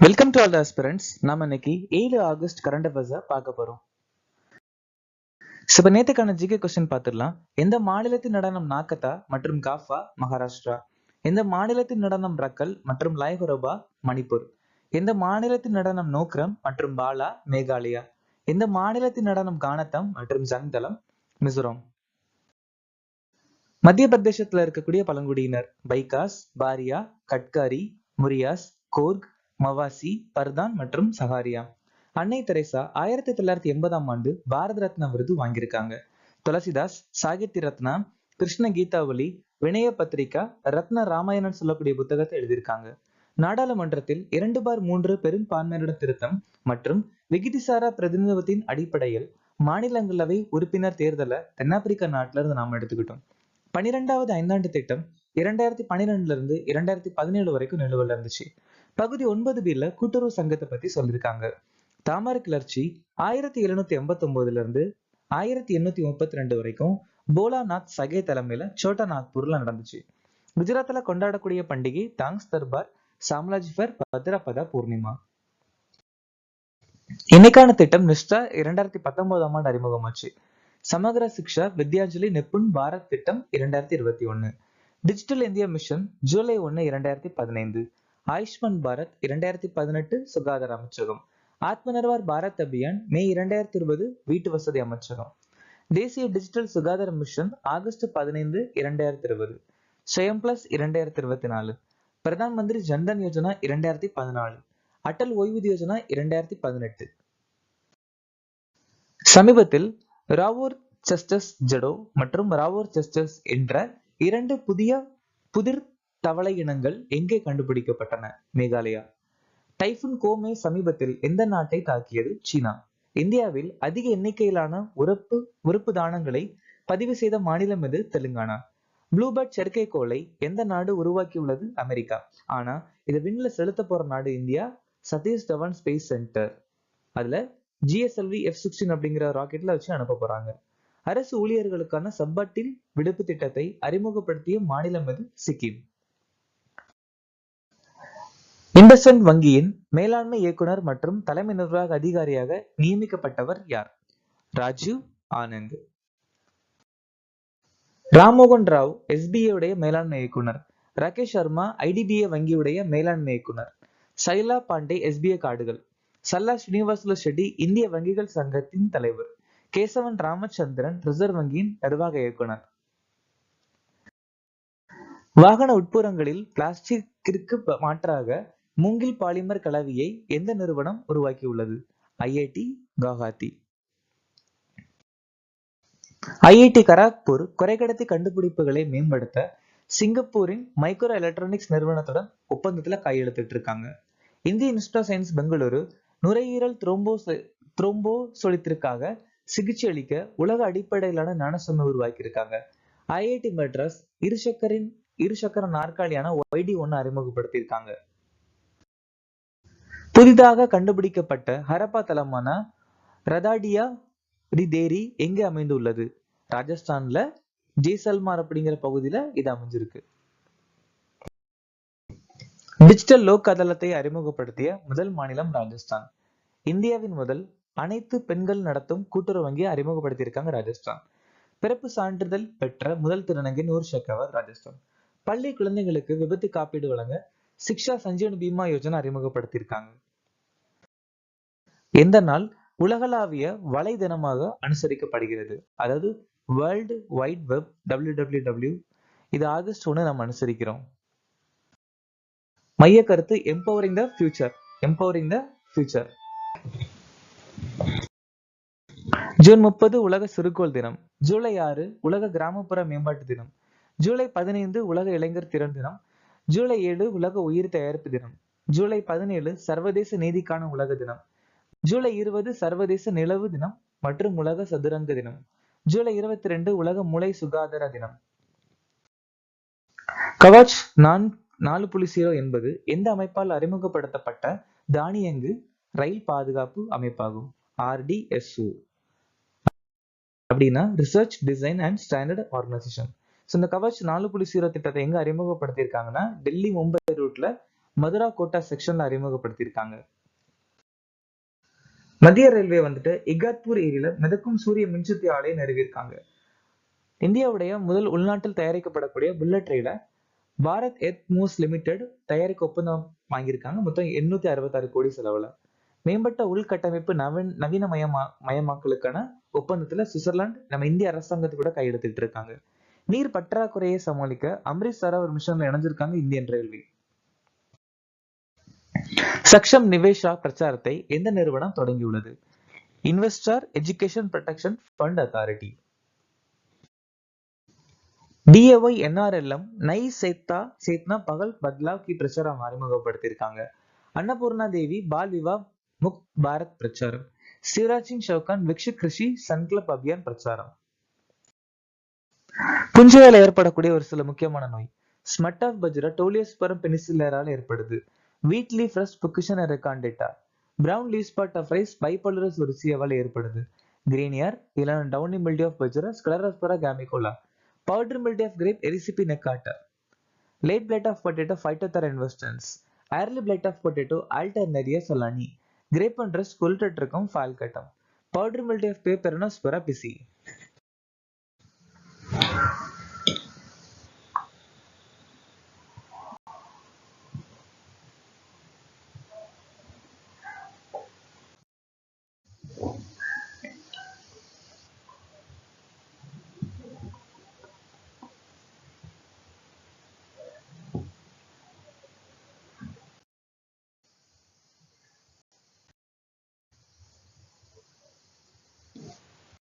Welcome to all the aspirants. நாம இன்னைக்கு 7 August current அஃபேர்ஸை பார்க்க போறோம். இப்ப நேத்துக்கான ஜிகே கொஸ்டின் பார்த்துடலாம். எந்த மாநிலத்தின் நடனம் நாக்கத்தா மற்றும் காஃபா மகாராஷ்டிரா? எந்த மாநிலத்தின் நடனம் ரக்கல் மற்றும் லாய்குரபா மணிப்பூர்? எந்த மாநிலத்தின் நடனம் நோக்ரம் மற்றும் பாலா மேகாலயா? எந்த மாநிலத்தின் நடனம் கானத்தம் மற்றும் ஜங்தலம் மிசோரம்? மத்திய பிரதேசத்துல இருக்கக்கூடிய பழங்குடியினர் பைகாஸ், பாரியா, கட்காரி, முரியாஸ், கோர்க், மவாசி, பர்தான் மற்றும் சஹாரியா. அன்னை தெரேசா 1980ஆம் ஆண்டு பாரத ரத்னா விருது வாங்கியிருக்காங்க. துளசிதாஸ் சாகித்ய ரத்னா, கிருஷ்ண கீதாவளி, வினய பத்திரிகா, ரத்ன ராமாயணன் சொல்லக்கூடிய புத்தகத்தை எழுதியிருக்காங்க. நாடாளுமன்றத்தில் 2/3 பெரும்பான்மையினர் திருத்தம் மற்றும் விகிதிசாரா பிரதிநிதித்துவத்தின் அடிப்படையில் மாநிலங்களவை உறுப்பினர் தேர்தலை தென்னாப்பிரிக்கா நாட்டில இருந்து நாம எடுத்துக்கிட்டோம். 12வது ஐந்தாண்டு திட்டம் 2012 இருந்து 2017 வரைக்கும் நிலுவையில் இருந்துச்சு. பகுதி 9B கூட்டுறவு சங்கத்தை பத்தி சொல்லியிருக்காங்க. தாமர கிளர்ச்சி 1789 இருந்து 1832 வரைக்கும் போலாநாத் சகே தலைமையில சோட்டா நாக்பூர்ல நடந்துச்சு. குஜராத்ல கொண்டாடக்கூடிய பண்டிகை தாங்ஸ் தர்பார், சாம்லாஜிஃபர், பத்ரபதா பூர்ணிமா. இன்னைக்கான திட்டம் நிஷ்டா 2019ஆம் ஆண்டு அறிமுகமாச்சு. சமகர சிக்ஷா வித்யாஞ்சலி நிப்புண் பாரத் திட்டம் 2021. Digital India mission July 1, 2015. Ayushman Bharat 2018 சுகாதார அமைச்சகம். ஆத்ம நிர்பார் பாரத் அபியான் மே 2020 வீட்டு வசதி அமைச்சகம். தேசிய டிஜிட்டல் சுகாதார மிஷன் ஆகஸ்ட் 15, 2020. ஸ்வயம் பிளஸ் 2024. பிரதான் மந்திரி ஜன்தன் யோஜனா 2014. அட்டல் ஓய்வூதிய யோஜனா 2018. சமீபத்தில் ராவோர் செஸ்டஸ் ஜடோ மற்றும் ராவோர் செஸ்டஸ் என்ற 2 புதிர் தவளை இனங்கள் எங்கே கண்டுபிடிக்கப்பட்டன? மேகாலயா. டைபூன் கோமே சமீபத்தில் எந்த நாட்டை தாக்கியது? சீனா. இந்தியாவில் அதிக எண்ணிக்கையிலான உறுப்பு தானங்களை பதிவு செய்த மாநிலம் எது? தெலுங்கானா. ப்ளூபர்ட் செயற்கைக்கோளை எந்த நாடு உருவாக்கியுள்ளது? அமெரிக்கா. ஆனா இதை விண்ணில செலுத்த போற நாடு India. Satish Dhawan space centre. அதுல GSLV F-16 அப்படிங்கிற ராக்கெட்ல வச்சு அனுப்ப போறாங்க. அரசு ஊழியர்களுக்கான சப்பாட்டில் விடுப்பு திட்டத்தை அறிமுகப்படுத்திய மாநிலம் எது? சிக்கிம். இண்டஸ்இண்ட் வங்கியின் மேலாண்மை இயக்குனர் மற்றும் தலைமை நிர்வாக அதிகாரியாக நியமிக்கப்பட்டவர் யார்? ராஜீவ் ஆனந்த். ராம்மோகன் ராவ் SBI உடைய மேலாண்மை இயக்குனர். ராகேஷ் சர்மா IDBI வங்கியுடைய மேலாண்மை இயக்குனர். சைலா பாண்டே SBI கார்டுகள். சல்லா ஸ்ரீனிவாசுலு ஷெட்டி இந்திய வங்கிகள் சங்கத்தின் தலைவர். கேசவன் ராமச்சந்திரன் ரிசர்வ் வங்கியின் நிர்வாக இயக்குனர். வாகன உட்புறங்களில் பிளாஸ்டிக்கிற்கு மாற்றாக மூங்கில் பாலிமர் கலவையை எந்த நிறுவனம் உருவாக்கியுள்ளது? IIT குவஹாத்தி. IIT கராக்பூர் குறைக்கடத்தி கண்டுபிடிப்புகளை மேம்படுத்த சிங்கப்பூரின் மைக்ரோ எலக்ட்ரானிக்ஸ் நிறுவனத்துடன் ஒப்பந்தத்துல கையெழுத்திட்டு இருக்காங்க. இந்திய இன்ஸ்டிடியூட் ஆஃப் சயின்ஸ் பெங்களூரு நுரையீரல் த்ரோம்போசோலித்திற்காக சிகிச்சை அளிக்க உலக அடிப்படையிலான நானோசம்மை உருவாக்கி இருக்காங்க. IIT மெட்ராஸ் இருசக்கர நாற்காலியான YD1 அறிமுகப்படுத்தியிருக்காங்க. புதிதாக கண்டுபிடிக்கப்பட்ட ஹரப்பா தளமான ரதாடியா தேரி எங்கே அமைந்துள்ளது? ராஜஸ்தான்ல ஜெய்சல்மார் அப்படிங்கிற பகுதியில இது அமைஞ்சிருக்கு. டிஜிட்டல் லோக் அதாலத்தை அறிமுகப்படுத்திய முதல் மாநிலம் ராஜஸ்தான். இந்தியாவின் முதல் அனைத்து பெண்கள் நடத்தும் கூட்டுறவு வங்கியை அறிமுகப்படுத்தியிருக்காங்க ராஜஸ்தான். பிறப்பு சான்றிதழ் பெற்ற முதல் திருநங்கை நூர் ஷெகாவத் ராஜஸ்தான். பள்ளி குழந்தைகளுக்கு விபத்து காப்பீடு வழங்க சிக்ஷா சஞ்சீவன் பீமா யோஜனா அறிமுகப்படுத்தியிருக்காங்க. எந்த நாள் உலகளாவிய வலை தினமாக அனுசரிக்கப்படுகிறது? அதாவது வேர்ல்டு வைட் வெப் WWW. இது ஆகஸ்ட் 1 நம்ம அனுசரிக்கிறோம். மைய கருத்து எம்பவரிங் த ஃபியூச்சர். ஜூன் 30 உலக சிறுகோள் தினம். ஜூலை 6 உலக கிராமப்புற மேம்பாட்டு தினம். ஜூலை 15 உலக இளைஞர் திறன் தினம். ஜூலை 7 உலக உயிர் தயாரிப்பு தினம். ஜூலை 17 சர்வதேச நீதிக்கான உலக தினம். ஜூலை 20 சர்வதேச நிலவு தினம் மற்றும் உலக சதுரங்க தினம். ஜூலை 22 உலக மூளை சுகாதார தினம். கவச் 4.0 என்பது எந்த அமைப்பால் அறிமுகப்படுத்தப்பட்ட தானியங்கு ரயில் பாதுகாப்பு அமைப்பாகும்? RDSO அப்படின்னா research design and standard organisation. இந்த கவச் 4.0 திட்டத்தை எங்க அறிமுகப்படுத்தியிருக்காங்கன்னா டெல்லி மும்பை ரூட்ல மதுரா கோட்டா செக்ஷன்ல அறிமுகப்படுத்தியிருக்காங்க. மத்திய ரயில்வே வந்துட்டு இகாத்பூர் ஏரியில மிதக்கும் சூரிய மின்சக்தி ஆலையை நிறுவியிருக்காங்க. இந்தியாவுடைய முதல் உள்நாட்டில் தயாரிக்கப்படக்கூடிய புல்லட் ரயில பாரத் எர்த்மூவ்ஸ் லிமிடெட் தயாரிக்க ஒப்பந்தம் வாங்கியிருக்காங்க. மொத்தம் 866 கோடி செலவுல. மேம்பட்ட உள்கட்டமைப்பு மயமாக்கலுக்கான ஒப்பந்தத்துல சுவிட்சர்லாந்து நம்ம இந்திய அரசாங்கத்து கூட கையெழுத்திட்டு இருக்காங்க. நீர் பற்றாக்குறையை சமாளிக்க அம்ரித் சரோவர் மிஷன்ல இணைஞ்சிருக்காங்க இந்தியன் ரயில்வே. சக்ஷம் நிவேஷா பிரச்சாரத்தை எந்த நிறுவனம் தொடங்கியுள்ளது? Investor education protection fund authority. DAY NRLM நை சேத்னா பகல் பத்லாவ் கி பிரச்சாரம் அறிமுகப்படுத்தியிருக்காங்க. अन्नपूर्णा देवी बाल विवाह मुक्त भारत प्रचारम. शिवराज सिंह चौहान विकसित कृषि संकल्प अभियान प्रचारम. புஞ்சையால் ஏற்படக்கூடிய ஒரு சில முக்கியமான நோய். ஸ்மட் ஆஃப் பஜ்ரா டோலியோஸ்பரம் பெனிசிலியரால் ஏற்படுது. Wheat leaf rust puccinia recondita. Brown leaf spot of rice bipolaris ஒரிசியாவால் ஏற்படுது. கிரீனியர் இலன் downy mildew of bajra sclerospora graminicola. Powder mildew of grape erysiphe necator. Late blight of potato phytophthora infestans. Early blight of potato Alternaria solani. Grape and rust wilted இருக்கும் fall cuttum. Powdery mildew of Peperonospora pisci.